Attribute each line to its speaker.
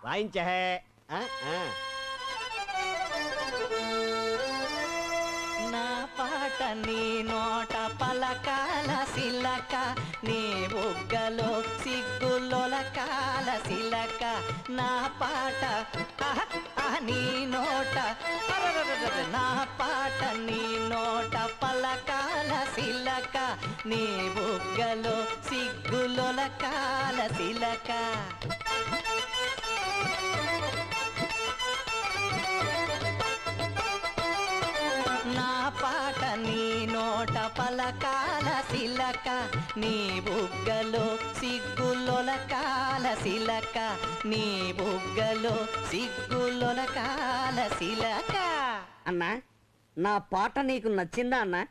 Speaker 1: వాయించే
Speaker 2: నా పాట నీ నోట పలకాల సిలక, నీ బుగ్గలో సిగ్గులొలకాల సిలక. నా పాట నీ నోట, నా పాట నీ నోట పలకాల సిలక, నీ బుగ్గలో సిగ్గులొలకాల సిలక. నా పాట నీ నోట పలకాల సిలక, నీ బుగ్గలో సిగ్గులొలకాల సిలక, నీ బుగ్గలో సిగ్గులొలకాల సిలక.
Speaker 3: అన్నా, నా పాట నీకు నచ్చిందా అన్నా?